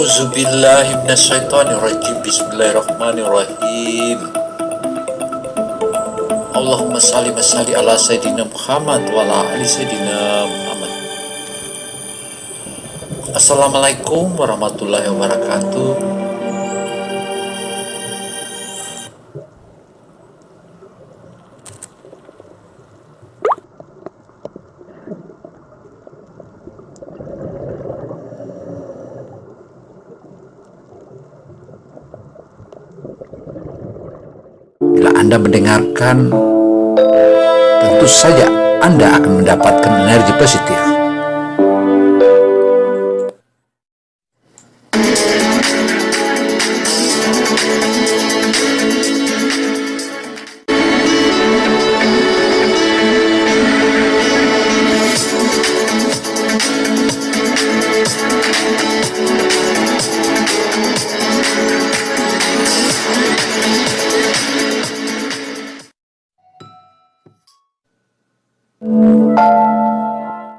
A'udzubillahi minasyaitonirrajim. Bismillahirrahmanirrahim. Allahumma salli wa salli ala Sayyidina Muhammad wa ala ali Sayyidina Muhammad. Assalamualaikum warahmatullahi wabarakatuh. Bila Anda mendengarkan, tentu saja Anda akan mendapatkan energi positif.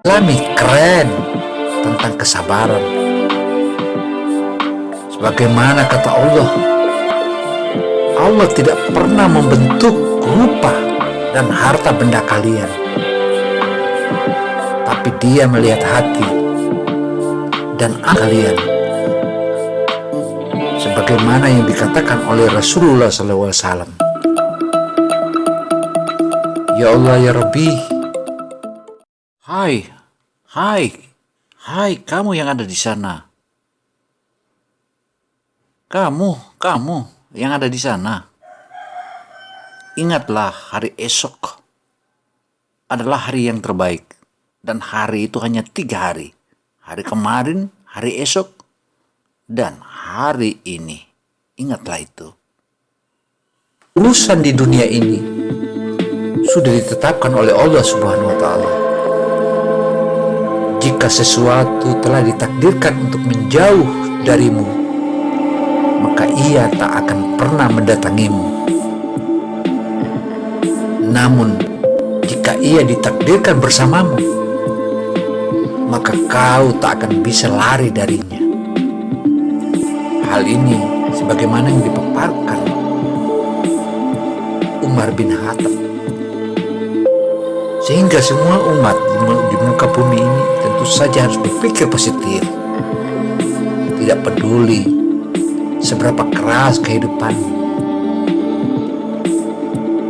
Alami keren tentang kesabaran. Sebagaimana kata Allah, Allah tidak pernah membentuk rupa dan harta benda kalian, tapi Dia melihat hati dan kalian. Sebagaimana yang dikatakan oleh Rasulullah SAW. Ya Allah ya Rabbi, Hai, kamu yang ada di sana. Kamu yang ada di sana. Ingatlah hari esok adalah hari yang terbaik. Dan hari itu hanya 3 hari. Hari kemarin, hari esok, dan hari ini. Ingatlah itu. Urusan di dunia ini sudah ditetapkan oleh Allah Subhanahu wa Ta'ala. Jika sesuatu telah ditakdirkan untuk menjauh darimu, maka ia tak akan pernah mendatangimu. Namun, jika ia ditakdirkan bersamamu, maka kau tak akan bisa lari darinya. Hal ini sebagaimana yang dipaparkan Umar bin Khattab. Sehingga semua umat di muka bumi ini tentu saja harus berpikir positif. Tidak peduli seberapa keras kehidupan.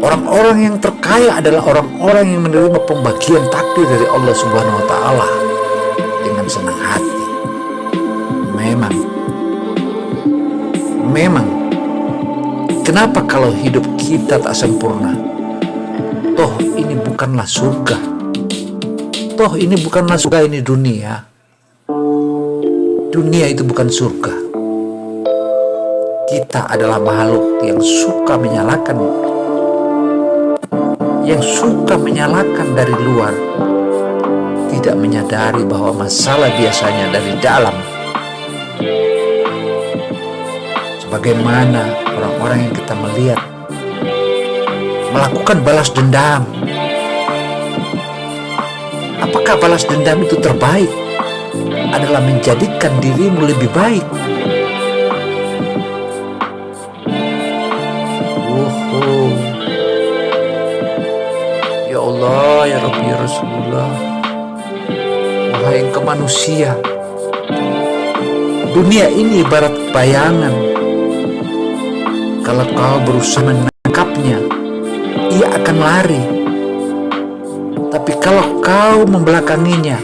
Orang-orang yang terkaya adalah orang-orang yang menerima pembagian takdir dari Allah Subhanahu wa Ta'ala dengan senang hati. Memang, kenapa kalau hidup kita tak sempurna? Toh ini bukanlah surga. Ini dunia. Dunia itu bukan surga. Kita adalah makhluk yang suka menyalahkan dari luar, tidak menyadari bahwa masalah biasanya dari dalam. Sebagaimana orang-orang yang kita melihat melakukan balas dendam. Apakah balas dendam itu terbaik? Adalah menjadikan dirimu lebih baik. Ya Allah, ya Rabbi, ya Rasulullah. Wahai engkau manusia, dunia ini ibarat bayangan. Kalau kau berusaha menangkapnya, ia akan lari. Tapi kalau kau membelakanginya,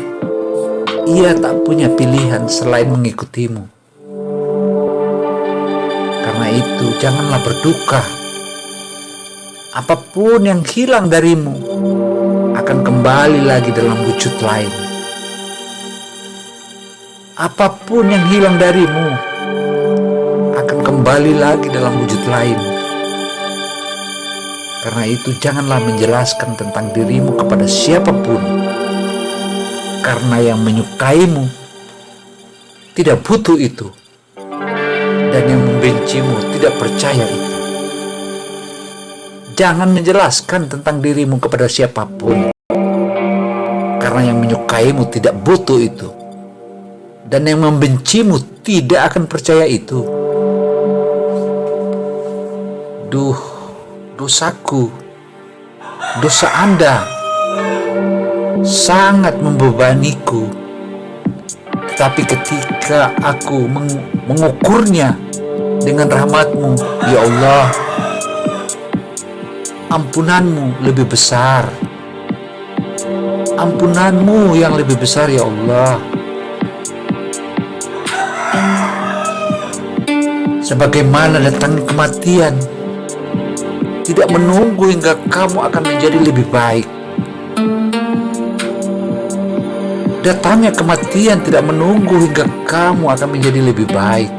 ia tak punya pilihan selain mengikutimu. Karena itu janganlah berduka. Apapun yang hilang darimu akan kembali lagi dalam wujud lain. Apapun yang hilang darimu akan kembali lagi dalam wujud lain. Karena itu janganlah menjelaskan tentang dirimu kepada siapapun. Karena yang menyukaimu tidak butuh itu. Dan yang membencimu tidak percaya itu. Jangan menjelaskan tentang dirimu kepada siapapun. Karena yang menyukaimu tidak butuh itu. Dan yang membencimu tidak akan percaya itu? Duh, dosaku, dosa Anda sangat membebaniku. Tetapi ketika aku mengukurnya dengan rahmat-Mu, ya Allah, ampunan-Mu lebih besar. Ampunan-Mu yang lebih besar, ya Allah. Sebagaimana datang kematian, tidak menunggu hingga kamu akan menjadi lebih baik. Datangnya kematian tidak menunggu hingga kamu akan menjadi lebih baik.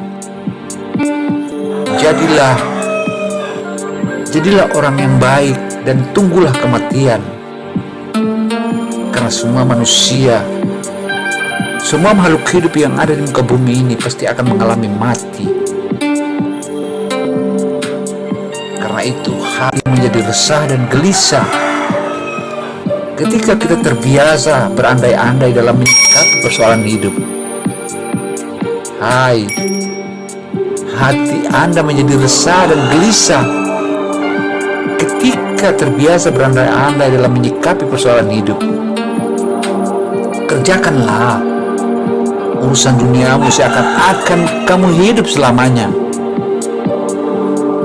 Jadilah orang yang baik dan tunggulah kematian. Karena semua manusia, semua makhluk hidup yang ada di muka bumi ini pasti akan mengalami mati. Karena itu hati menjadi resah dan gelisah ketika kita terbiasa berandai-andai dalam menyikapi persoalan hidup. Hai, hati Anda menjadi resah dan gelisah ketika terbiasa berandai-andai dalam menyikapi persoalan hidup. Kerjakanlah urusan duniamu seakan-akan kamu hidup selamanya,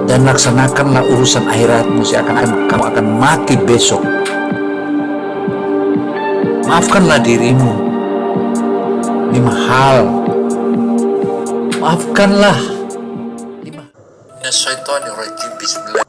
dan laksanakanlah urusan akhiratmu seakan-akan kamu akan mati besok. Maafkanlah dirimu 5 hal. Maafkanlah 5. Syaitanirrajim. Bismillah.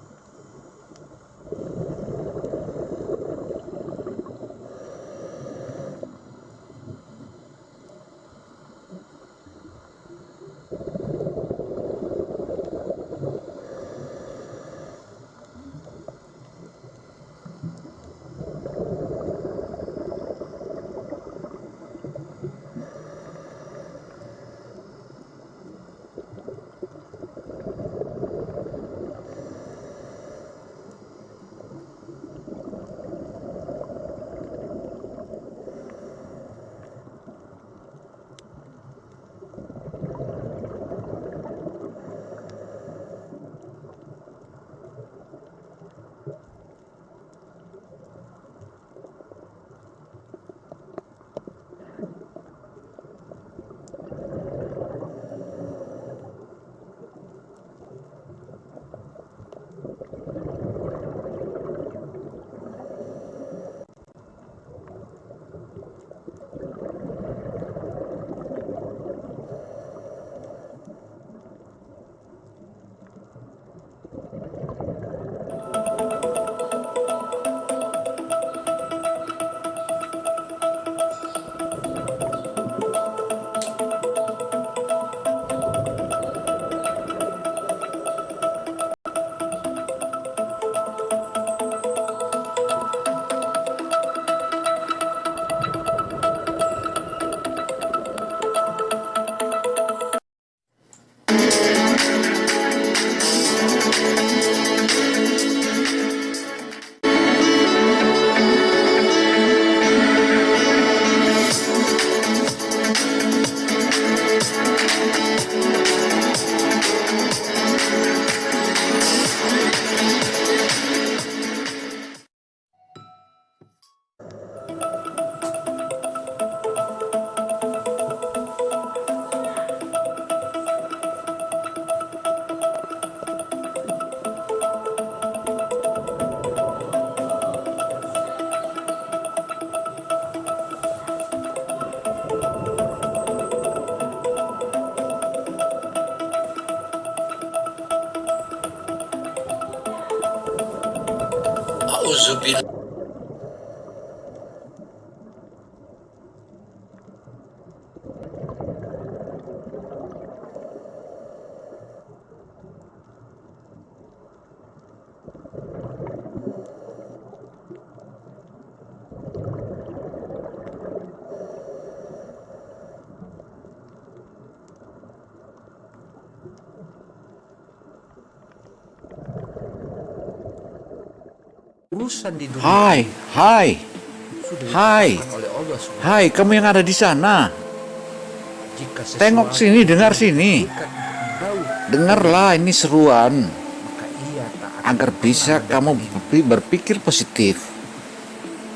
Auzubillah. Urusan di dunia. Hai, kamu yang ada di sana. Tengok sini, dengar sini. Dengarlah, ini seruan agar bisa kamu berpikir positif.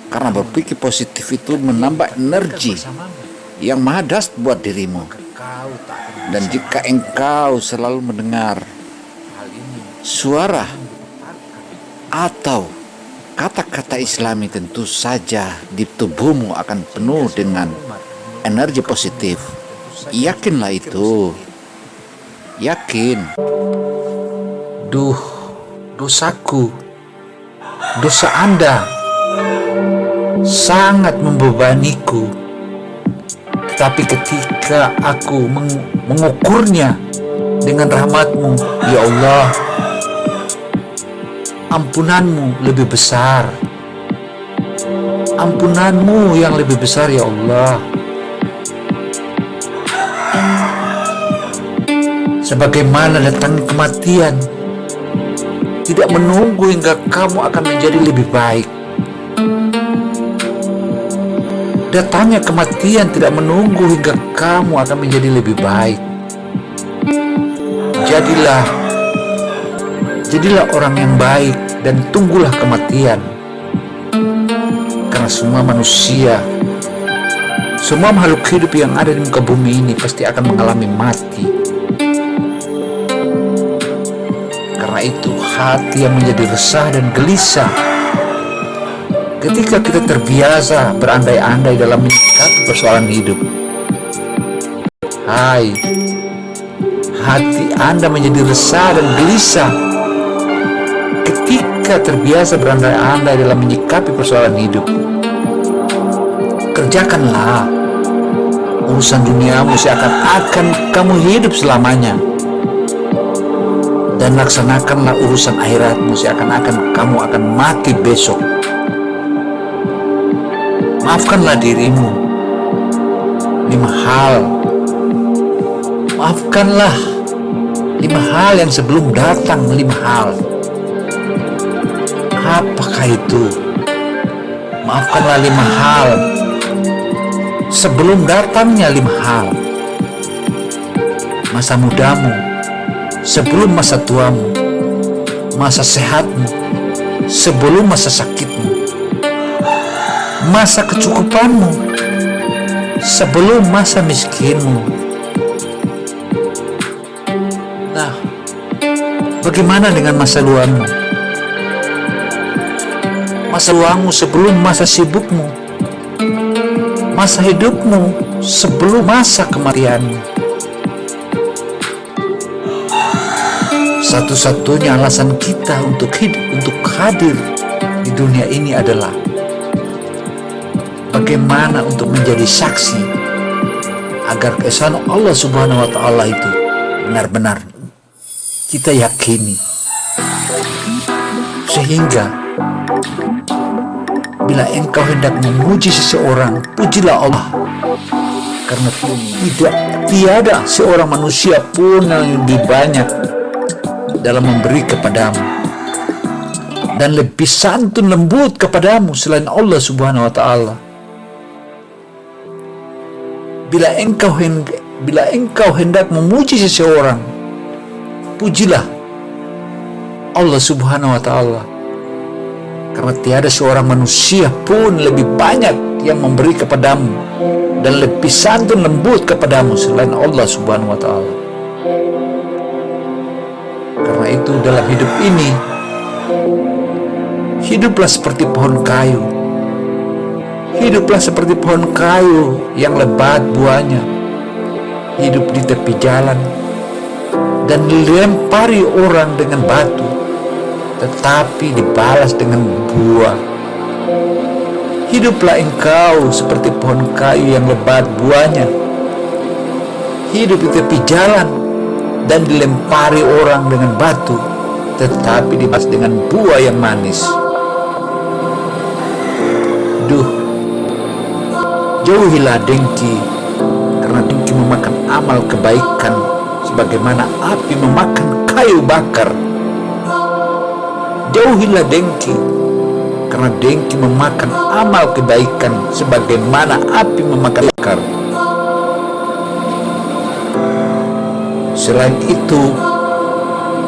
Karena berpikir positif itu menambah energi yang maha dahsyat buat dirimu. Dan jika engkau selalu mendengar suara atau kata-kata Islami, tentu saja di tubuhmu akan penuh dengan energi positif. Yakinlah itu. Yakin. Duh, dosaku, dosa Anda sangat membebaniku. Tetapi ketika aku mengukurnya dengan rahmat-Mu, ya Allah, ampunan-Mu lebih besar. Ampunan-Mu yang lebih besar, ya Allah. Sebagaimana datang kematian, tidak menunggu hingga kamu akan menjadi lebih baik. Datangnya kematian tidak menunggu hingga kamu akan menjadi lebih baik. Jadilah orang yang baik dan tunggulah kematian. Karena semua manusia, semua makhluk hidup yang ada di muka bumi ini pasti akan mengalami mati. Karena itu hati yang menjadi resah dan gelisah ketika kita terbiasa berandai-andai dalam menyikapi persoalan hidup. Hai, hati Anda menjadi resah dan gelisah ketika terbiasa berandai-andai dalam menyikapi persoalan hidup. Kerjakanlah urusan duniamu seakan-akan kamu hidup selamanya, dan laksanakanlah urusan akhiratmu seakan-akan kamu akan mati besok. Maafkanlah dirimu 5 hal. Maafkanlah 5 hal yang sebelum datang. 5 hal. Apakah itu? Maafkanlah 5 hal sebelum datangnya 5 hal. Masa mudamu sebelum masa tuamu, masa sehatmu sebelum masa sakitmu, masa kecukupanmu sebelum masa miskinmu. Nah, bagaimana dengan masa luangmu? Masa luangmu sebelum masa sibukmu, masa hidupmu sebelum masa kematianmu. Satu-satunya alasan kita untuk hidup, untuk hadir di dunia ini adalah bagaimana untuk menjadi saksi agar keesaan Allah Subhanahu wa Ta'ala itu benar-benar kita yakini. Sehingga bila engkau hendak memuji seseorang, pujilah Allah, karena tiada seorang manusia pun yang lebih banyak dalam memberi kepadamu dan lebih santun lembut kepadamu selain Allah Subhanahu wa Ta'ala. Bila engkau hendak memuji seseorang, pujilah Allah Subhanahu wa Ta'ala, karena tiada seorang manusia pun lebih banyak yang memberi kepadamu dan lebih santun lembut kepadamu selain Allah Subhanahu wa Ta'ala. Karena itu dalam hidup ini, hiduplah seperti pohon kayu. Hiduplah seperti pohon kayu yang lebat buahnya, hidup di tepi jalan dan dilempari orang dengan batu, tetapi dibalas dengan buah. Hiduplah engkau seperti pohon kayu yang lebat buahnya, hidup di tepi jalan dan dilempari orang dengan batu, tetapi dibalas dengan buah yang manis. Jauhilah dengki, karena dengki memakan amal kebaikan sebagaimana api memakan kayu bakar. Jauhilah dengki, karena dengki memakan amal kebaikan sebagaimana api memakan bakar. Selain itu,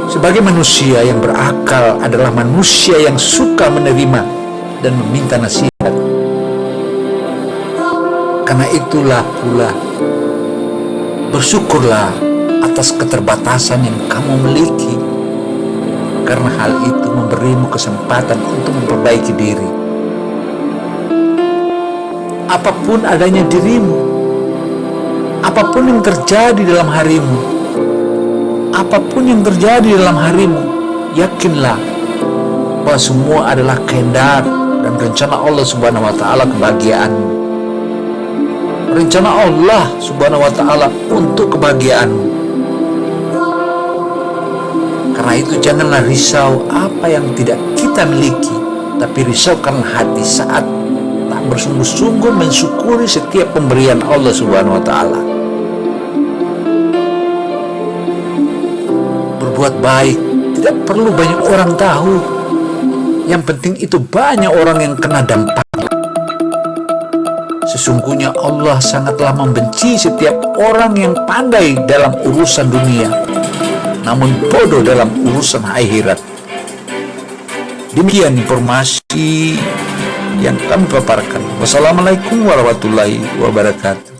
sebagai manusia yang berakal adalah manusia yang suka menerima dan meminta nasihat. Karena itulah pula, bersyukurlah atas keterbatasan yang kamu miliki, karena hal itu memberimu kesempatan untuk memperbaiki diri. Apapun adanya dirimu, apapun yang terjadi dalam harimu, apapun yang terjadi dalam harimu, yakinlah bahwa semua adalah kehendak dan rencana Allah Subhanahu wa Ta'ala kebahagiaanmu. Rencana Allah Subhanahu wa Ta'ala untuk kebahagiaanmu. Karena itu janganlah risau apa yang tidak kita miliki, tapi risaukanlah hati saat tak bersungguh-sungguh mensyukuri setiap pemberian Allah Subhanahu wa Ta'ala. Berbuat baik tidak perlu banyak orang tahu. Yang penting itu banyak orang yang kena dampak. Sesungguhnya Allah sangatlah membenci setiap orang yang pandai dalam urusan dunia, namun bodoh dalam urusan akhirat. Demikian informasi yang kami paparkan. Wassalamualaikum warahmatullahi wabarakatuh.